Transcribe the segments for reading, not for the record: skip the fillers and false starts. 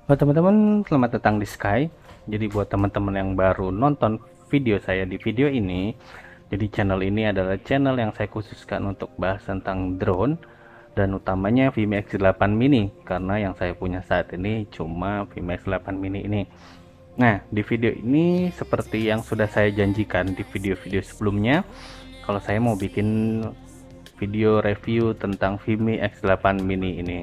Halo teman-teman, selamat datang di Sky. Jadi buat teman-teman yang baru nonton video saya di video ini, jadi channel ini adalah channel yang saya khususkan untuk bahas tentang drone dan utamanya Vimy X8 Mini karena yang saya punya saat ini cuma Vimy X8 Mini ini. Nah, di video ini seperti yang sudah saya janjikan di video-video sebelumnya, kalau saya mau bikin video review tentang Vimy X8 Mini ini.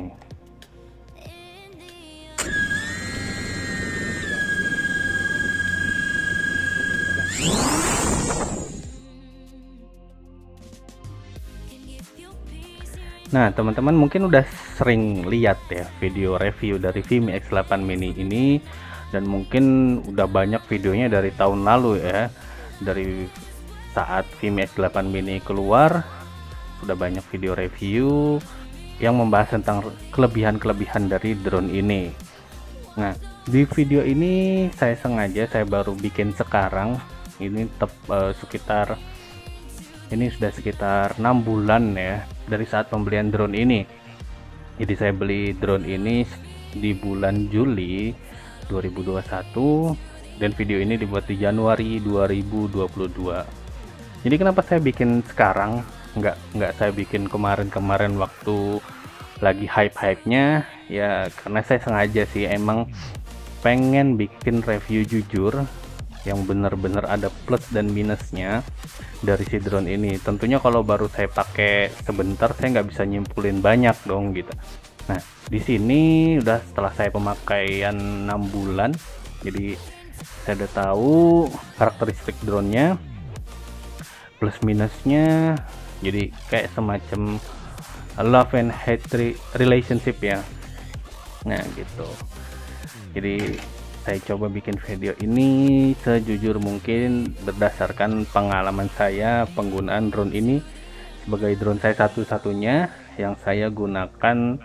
Nah, teman-teman mungkin udah sering lihat ya video review dari Vimy X8 Mini ini, dan mungkin udah banyak videonya dari tahun lalu ya. Dari saat Vimy X8 Mini keluar, sudah banyak video review yang membahas tentang kelebihan-kelebihan dari drone ini. Nah, di video ini saya sengaja saya baru bikin sekarang. Ini sekitar ini sudah sekitar 6 bulan ya dari saat pembelian drone ini. Jadi saya beli drone ini di bulan Juli 2021 dan video ini dibuat di Januari 2022. Jadi kenapa saya bikin sekarang, nggak saya bikin kemarin-kemarin waktu lagi hype-hypenya ya, karena saya sengaja sih emang pengen bikin review jujur yang benar-benar ada plus dan minusnya dari si drone ini. Tentunya kalau baru saya pakai sebentar saya nggak bisa nyimpulin banyak dong gitu. Nah, di sini udah setelah saya pemakaian 6 bulan, jadi saya udah tahu karakteristik drone-nya, plus minusnya. Jadi kayak semacam love and hate relationship ya. Nah, gitu. Jadi saya coba bikin video ini sejujur mungkin berdasarkan pengalaman saya penggunaan drone ini sebagai drone saya satu-satunya yang saya gunakan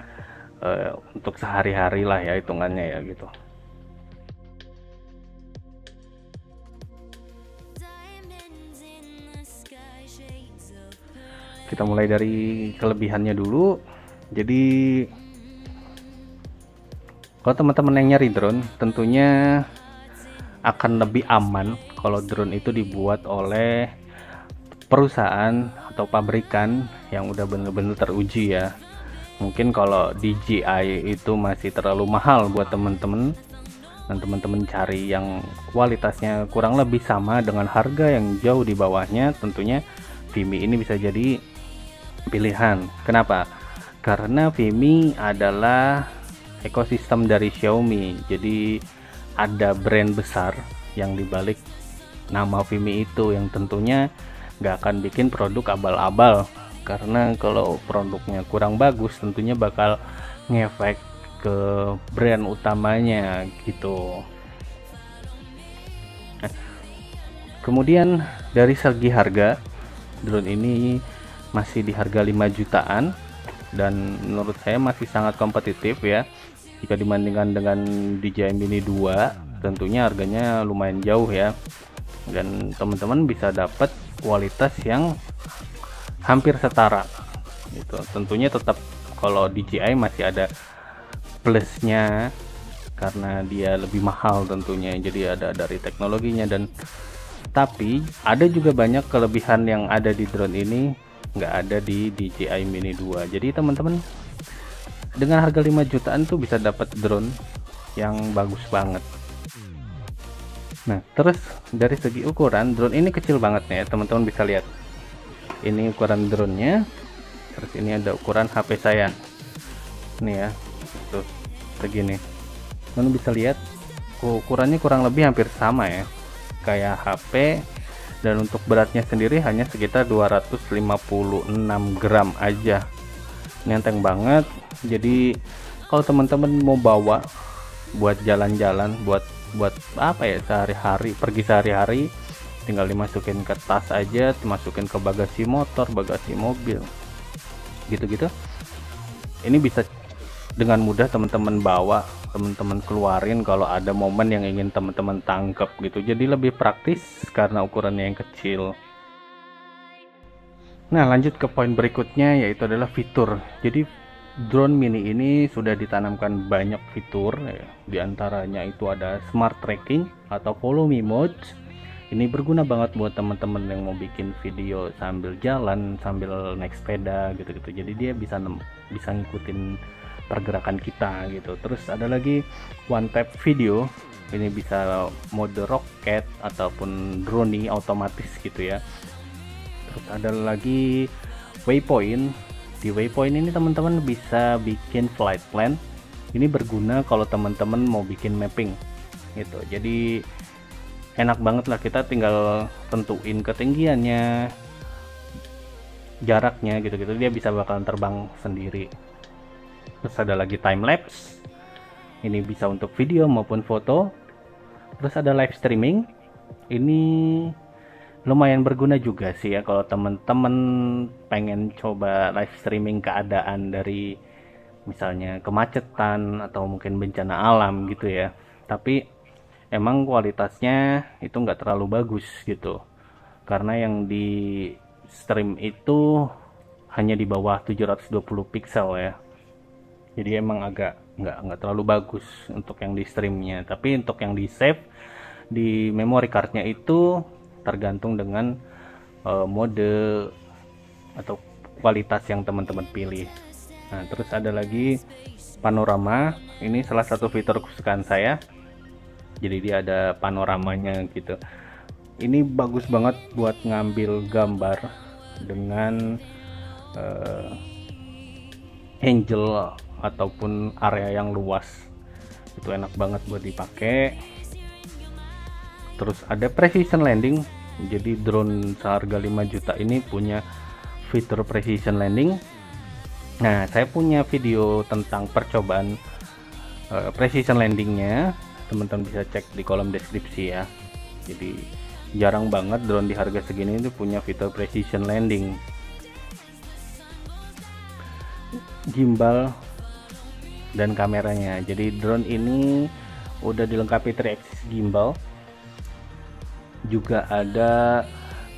untuk sehari-hari lah ya hitungannya ya gitu. Kita mulai dari kelebihannya dulu. Jadi kalau teman-teman yang nyari drone, tentunya akan lebih aman kalau drone itu dibuat oleh perusahaan atau pabrikan yang udah bener-bener teruji ya. Mungkin kalau DJI itu masih terlalu mahal buat teman-teman, dan teman-teman cari yang kualitasnya kurang lebih sama dengan harga yang jauh di bawahnya, tentunya Vimy ini bisa jadi pilihan. Kenapa? Karena Vimy adalah ekosistem dari Xiaomi, jadi ada brand besar yang dibalik nama Vimy itu, yang tentunya nggak akan bikin produk abal-abal, karena kalau produknya kurang bagus tentunya bakal ngefek ke brand utamanya gitu. Kemudian dari segi harga, drone ini masih di harga 5 jutaan dan menurut saya masih sangat kompetitif ya. Jika dibandingkan dengan DJI Mini 2, tentunya harganya lumayan jauh ya. Dan teman-teman bisa dapat kualitas yang hampir setara. Gitu. Tentunya tetap kalau DJI masih ada plusnya karena dia lebih mahal tentunya. Jadi ada dari teknologinya, dan tapi ada juga banyak kelebihan yang ada di drone ini nggak ada di DJI Mini 2. Jadi teman-teman dengan harga 5 jutaan tuh bisa dapat drone yang bagus banget. Nah, terus dari segi ukuran, drone ini kecil banget nih ya, teman-teman bisa lihat. Ini ukuran drone-nya. Terus ini ada ukuran HP saya. Nih ya. Tuh, segini. Teman bisa lihat ukurannya kurang lebih hampir sama ya. Kayak HP, dan untuk beratnya sendiri hanya sekitar 256 gram aja. Ini enteng banget. Jadi kalau teman-teman mau bawa buat jalan-jalan, buat apa ya, sehari-hari, pergi sehari-hari, tinggal dimasukin ke tas aja, dimasukin ke bagasi motor, bagasi mobil, gitu-gitu. Ini bisa dengan mudah teman-teman bawa, teman-teman keluarin kalau ada momen yang ingin teman-teman tangkap gitu. Jadi lebih praktis karena ukurannya yang kecil. Nah, lanjut ke poin berikutnya, yaitu adalah fitur. Jadi drone mini ini sudah ditanamkan banyak fitur ya. Di antaranya itu ada smart tracking atau follow me mode. Ini berguna banget buat teman-teman yang mau bikin video sambil jalan, sambil naik sepeda gitu-gitu. Jadi dia bisa ngikutin pergerakan kita gitu. Terus ada lagi one tap video. Ini bisa mode roket ataupun drone otomatis gitu ya. Terus ada lagi waypoint. Di waypoint ini teman-teman bisa bikin flight plan. Ini berguna kalau teman-teman mau bikin mapping gitu. Jadi enak banget lah, kita tinggal tentuin ketinggiannya, jaraknya gitu-gitu, dia bisa bakalan terbang sendiri. Terus ada lagi time lapse. Ini bisa untuk video maupun foto. Terus ada live streaming. Ini lumayan berguna juga sih ya kalau teman-teman pengen coba live streaming keadaan dari misalnya kemacetan atau mungkin bencana alam gitu ya. Tapi emang kualitasnya itu nggak terlalu bagus gitu, karena yang di stream itu hanya di bawah 720 pixel ya. Jadi emang agak nggak terlalu bagus untuk yang di streamnya. Tapi untuk yang di save di memory cardnya itu tergantung dengan mode atau kualitas yang teman-teman pilih. Nah, terus ada lagi panorama. Ini salah satu fitur kesukaan saya. Jadi dia ada panoramanya gitu. Ini bagus banget buat ngambil gambar dengan angle ataupun area yang luas. Itu enak banget buat dipakai. Terus ada precision landing. Jadi drone seharga 5 juta ini punya fitur precision landing. Nah, saya punya video tentang percobaan precision landingnya. Teman-teman bisa cek di kolom deskripsi ya. Jadi jarang banget drone di harga segini itu punya fitur precision landing. Gimbal dan kameranya. Jadi drone ini udah dilengkapi 3-axis gimbal. Juga ada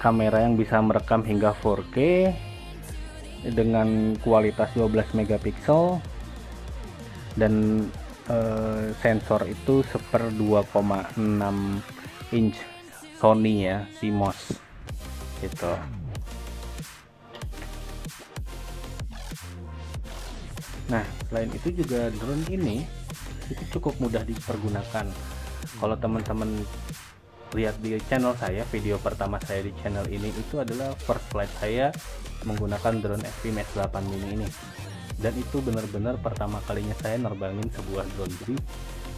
kamera yang bisa merekam hingga 4K dengan kualitas 12 megapiksel dan sensor itu 1/2,6 inch Sony ya, CMOS gitu. Nah, selain itu juga drone ini itu cukup mudah dipergunakan. Kalau teman-teman lihat di channel saya, video pertama saya di channel ini itu adalah first flight saya menggunakan drone FPV X8 mini ini. Dan itu benar-benar pertama kalinya saya nerbangin sebuah drone. Jadi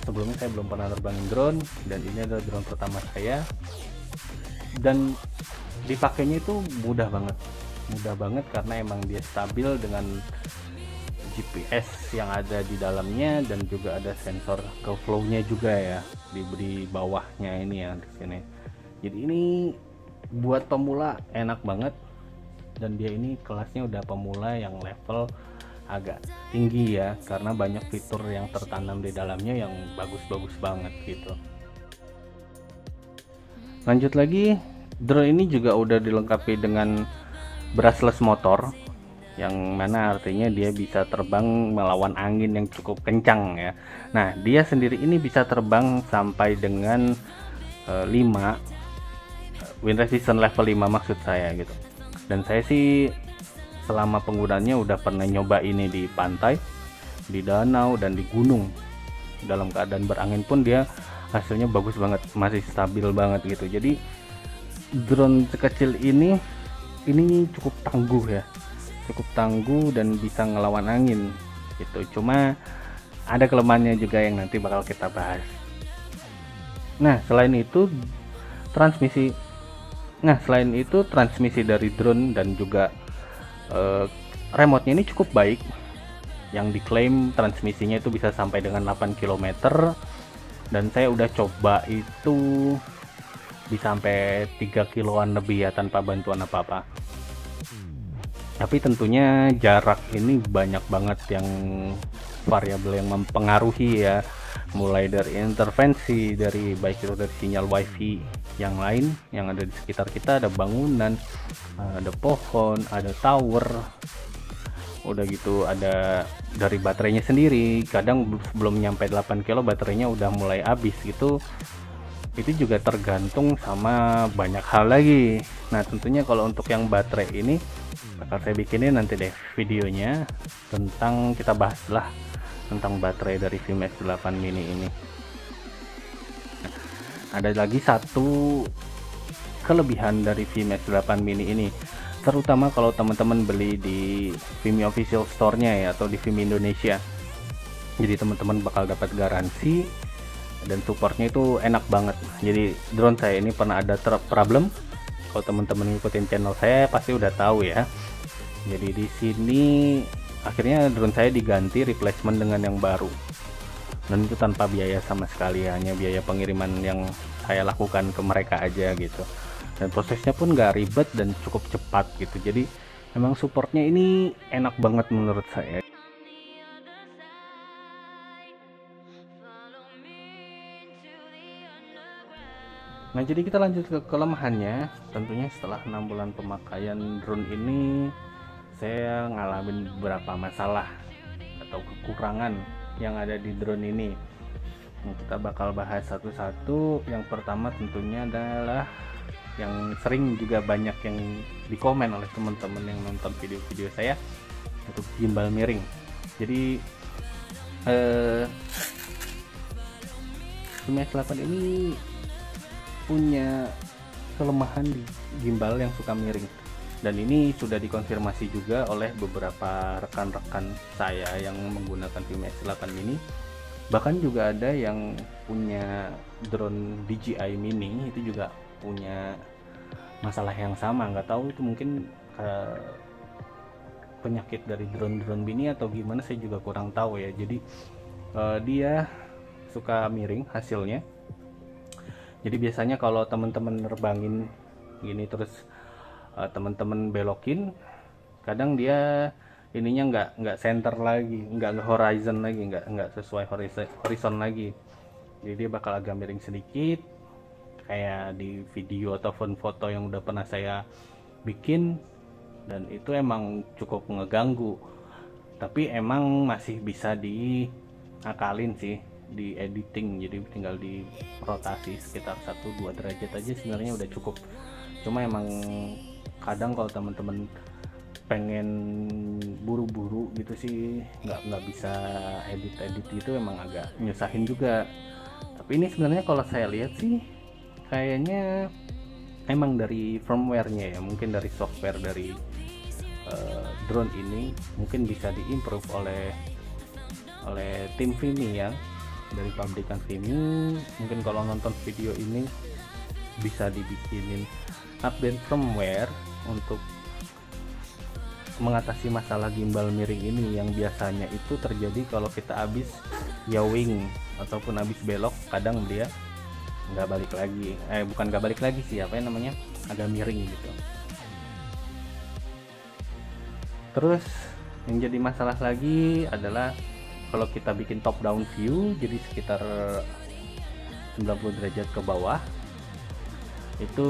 sebelumnya saya belum pernah nerbangin drone, dan ini adalah drone pertama saya. Dan dipakainya itu mudah banget karena emang dia stabil dengan GPS yang ada di dalamnya, dan juga ada sensor ke flow-nya juga ya di bawahnya ini ya di sini. Jadi ini buat pemula enak banget, dan dia ini kelasnya udah pemula yang level agak tinggi ya, karena banyak fitur yang tertanam di dalamnya yang bagus-bagus banget gitu. Lanjut lagi, drone ini juga udah dilengkapi dengan brushless motor, yang mana artinya dia bisa terbang melawan angin yang cukup kencang ya. Nah, dia sendiri ini bisa terbang sampai dengan 5 wind resistance level 5 maksud saya gitu. Dan saya sih selama penggunaannya udah pernah nyoba ini di pantai, di danau, dan di gunung. Dalam keadaan berangin pun dia hasilnya bagus banget, masih stabil banget gitu. Jadi drone sekecil ini cukup tangguh ya, cukup tangguh dan bisa ngelawan angin gitu. Cuma ada kelemahannya juga yang nanti bakal kita bahas. Nah, selain itu transmisi dari drone dan juga remote-nya ini cukup baik. Yang diklaim transmisinya itu bisa sampai dengan 8 km, dan saya udah coba itu bisa sampai 3 kiloan lebih ya tanpa bantuan apa-apa. Tapi tentunya jarak ini banyak banget yang variabel yang mempengaruhi ya, mulai dari intervensi dari baik itu dari sinyal wifi yang lain yang ada di sekitar kita, ada bangunan, ada pohon, ada tower, Udah gitu ada dari baterainya sendiri, kadang belum nyampe 8 kilo baterainya udah mulai habis gitu. Itu juga tergantung sama banyak hal lagi. Nah tentunya kalau untuk yang baterai ini bakal saya bikinin nanti deh videonya, tentang kita bahas lah tentang baterai dari Vimy X8 mini ini. Ada lagi satu kelebihan dari Vimy X8 mini ini, terutama kalau teman-teman beli di Vimy official store-nya ya, atau di Vimy Indonesia. Jadi teman-teman bakal dapat garansi dan supportnya itu enak banget. Jadi drone saya ini pernah ada problem, kalau teman-teman ngikutin channel saya pasti udah tahu ya. Jadi di sini akhirnya drone saya diganti replacement dengan yang baru, dan itu tanpa biaya sama sekali, hanya biaya pengiriman yang saya lakukan ke mereka aja gitu. Dan prosesnya pun gak ribet dan cukup cepat gitu. Jadi memang supportnya ini enak banget menurut saya. Nah jadi kita lanjut ke kelemahannya. Tentunya setelah 6 bulan pemakaian drone ini, saya ngalamin beberapa masalah atau kekurangan yang ada di drone ini. Nah, kita bakal bahas satu-satu. Yang pertama tentunya adalah yang sering juga banyak yang dikomen oleh teman-teman yang nonton video-video saya, itu gimbal miring. Jadi Vimy X8 ini punya kelemahan di gimbal yang suka miring, dan ini sudah dikonfirmasi juga oleh beberapa rekan-rekan saya yang menggunakan Vimy X8 mini. Bahkan juga ada yang punya drone DJI mini itu juga punya masalah yang sama. Nggak tahu itu mungkin penyakit dari drone mini atau gimana, saya juga kurang tahu ya. Jadi dia suka miring hasilnya. Jadi biasanya kalau teman-teman nerbangin gini terus teman-teman belokin, kadang dia ininya nggak center lagi, nggak horizon lagi, nggak sesuai horizon lagi. Jadi dia bakal agak miring sedikit, kayak di video ataupun foto yang udah pernah saya bikin, dan itu emang cukup ngeganggu. Tapi emang masih bisa diakalin sih di editing, jadi tinggal di rotasi sekitar 1-2 derajat aja sebenarnya udah cukup. Cuma emang kadang kalau teman-teman pengen buru-buru gitu sih nggak bisa edit itu, emang agak nyusahin juga. Tapi ini sebenarnya kalau saya lihat sih kayaknya emang dari firmware-nya ya, mungkin dari software dari drone ini mungkin bisa diimprove oleh tim Vimy ya, dari pabrikan Vimy. Mungkin kalau nonton video ini bisa dibikinin update firmware untuk mengatasi masalah gimbal miring ini, yang biasanya itu terjadi kalau kita habis yawing ataupun habis belok, kadang dia nggak balik lagi, bukan nggak balik lagi sih, apa yang namanya, agak miring gitu. Terus yang jadi masalah lagi adalah kalau kita bikin top down view, jadi sekitar 90 derajat ke bawah, itu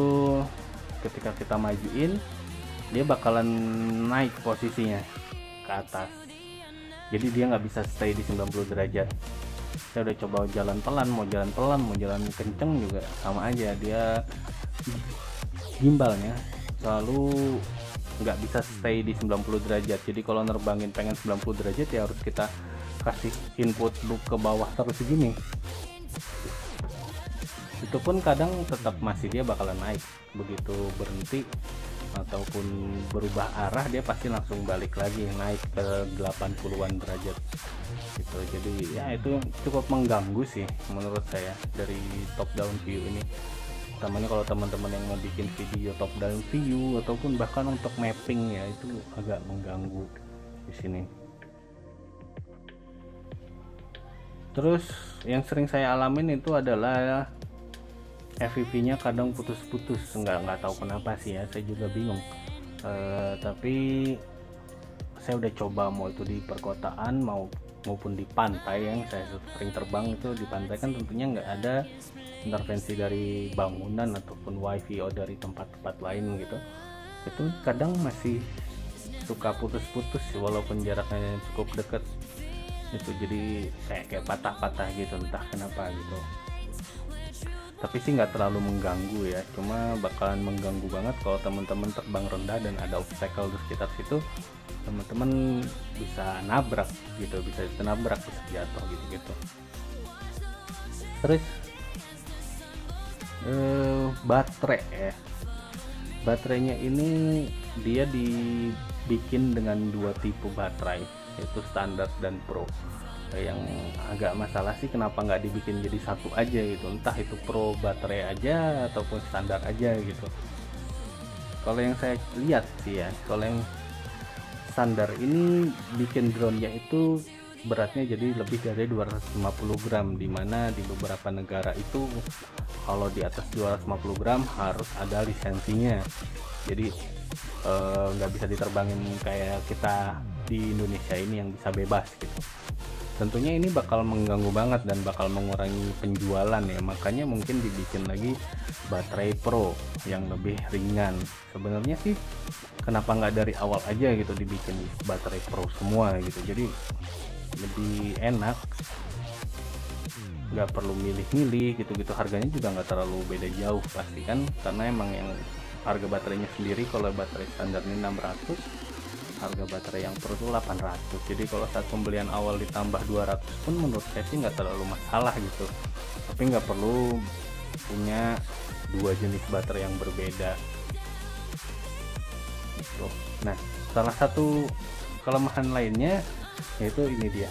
ketika kita majuin dia bakalan naik posisinya ke atas, jadi dia nggak bisa stay di 90 derajat. Saya udah coba jalan pelan, mau jalan kenceng juga sama aja, dia gimbalnya selalu nggak bisa stay di 90 derajat. Jadi kalau nerbangin pengen 90 derajat ya harus kita kasih input loop ke bawah terus segini. Itu pun kadang tetap masih dia bakalan naik, begitu berhenti ataupun berubah arah dia pasti langsung balik lagi naik ke 80-an derajat gitu. Jadi ya itu cukup mengganggu sih menurut saya dari top down view ini, utamanya kalau teman-teman yang mau bikin video top down view ataupun bahkan untuk mapping ya, itu agak mengganggu di sini. Terus yang sering saya alamin itu adalah FPV-nya kadang putus-putus, nggak tahu kenapa sih ya, saya juga bingung. Tapi saya udah coba mau itu di perkotaan maupun di pantai, yang saya sering terbang itu di pantai kan tentunya nggak ada intervensi dari bangunan ataupun wifi atau dari tempat-tempat lain gitu. Itu kadang masih suka putus-putus walaupun jaraknya cukup dekat itu, jadi kayak patah-patah gitu, entah kenapa gitu. Tapi sih nggak terlalu mengganggu ya, cuma bakalan mengganggu banget kalau teman-teman terbang rendah dan ada obstacle di sekitar situ, teman-teman bisa nabrak gitu, bisa nabrak, bisa jatuh gitu. Terus baterai ya, baterainya ini dia dibikin dengan dua tipe baterai, yaitu standar dan pro. Yang agak masalah sih kenapa nggak dibikin jadi satu aja gitu, entah itu pro baterai aja ataupun standar aja gitu. Kalau yang saya lihat sih ya, kalau yang standar ini bikin drone-nya itu beratnya jadi lebih dari 250 gram, dimana di beberapa negara itu kalau di atas 250 gram harus ada lisensinya, jadi nggak bisa diterbangin kayak kita di Indonesia ini yang bisa bebas gitu. Tentunya ini bakal mengganggu banget dan bakal mengurangi penjualan ya, makanya mungkin dibikin lagi baterai pro yang lebih ringan. Sebenarnya sih kenapa nggak dari awal aja gitu dibikin baterai pro semua gitu, jadi lebih enak, nggak perlu milih-milih gitu, harganya juga nggak terlalu beda jauh pasti kan, karena emang yang harga baterainya sendiri kalau baterai standar ini 600, harga baterai yang pro itu 800. Jadi kalau saat pembelian awal ditambah 200 pun menurut saya sih nggak terlalu masalah gitu, tapi nggak perlu punya dua jenis baterai yang berbeda gitu. Nah, salah satu kelemahan lainnya yaitu ini dia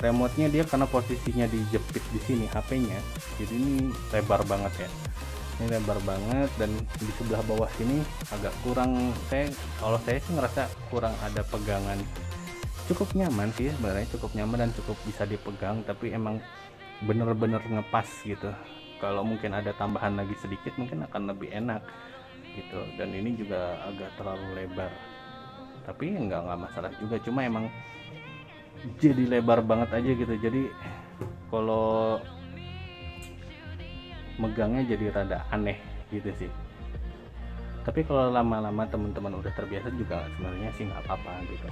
remote-nya dia, karena posisinya dijepit di sini HP-nya, jadi ini lebar banget ya, ini lebar banget, dan di sebelah bawah sini agak kurang, kalau saya sih ngerasa kurang ada pegangan. Cukup nyaman sih sebenarnya, cukup nyaman dan cukup bisa dipegang, tapi emang bener-bener ngepas gitu. Kalau mungkin ada tambahan lagi sedikit mungkin akan lebih enak gitu. Dan ini juga agak terlalu lebar, tapi nggak masalah juga, cuma emang jadi lebar banget aja gitu, jadi kalau megangnya jadi rada aneh gitu sih. Tapi kalau lama-lama teman-teman udah terbiasa juga sebenarnya sih nggak apa-apa gitu.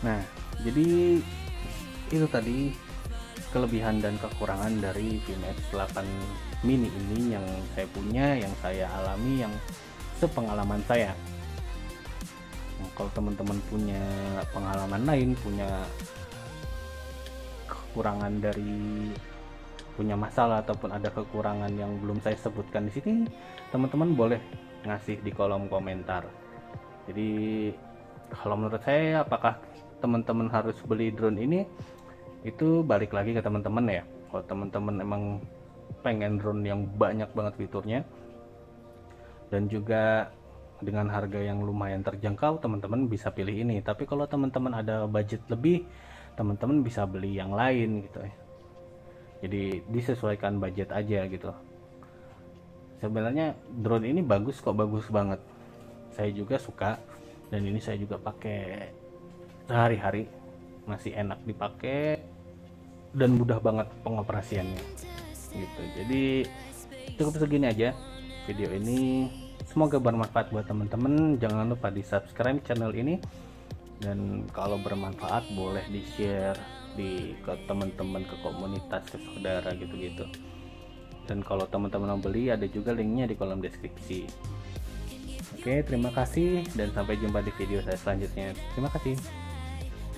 Nah, jadi itu tadi kelebihan dan kekurangan dari Vimy X8 mini ini yang saya punya, yang saya alami, yang sepengalaman saya. Nah, kalau teman-teman punya pengalaman lain, punya kekurangan dari, punya masalah ataupun ada kekurangan yang belum saya sebutkan di sini, teman-teman boleh ngasih di kolom komentar. Jadi kalau menurut saya, apakah teman-teman harus beli drone ini, itu balik lagi ke teman-teman ya. Kalau teman-teman emang pengen drone yang banyak banget fiturnya dan juga dengan harga yang lumayan terjangkau, teman-teman bisa pilih ini. Tapi kalau teman-teman ada budget lebih, teman-teman bisa beli yang lain gitu ya. Jadi disesuaikan budget aja gitu. Sebenarnya drone ini bagus kok, bagus banget. Saya juga suka, dan ini saya juga pakai sehari-hari, masih enak dipakai dan mudah banget pengoperasiannya gitu. Jadi cukup segini aja video ini, semoga bermanfaat buat teman-teman. Jangan lupa di subscribe channel ini, dan kalau bermanfaat boleh di share ke teman-teman, ke komunitas, ke saudara gitu. Dan kalau teman-teman mau beli, ada juga linknya di kolom deskripsi. Oke, terima kasih dan sampai jumpa di video saya selanjutnya. Terima kasih.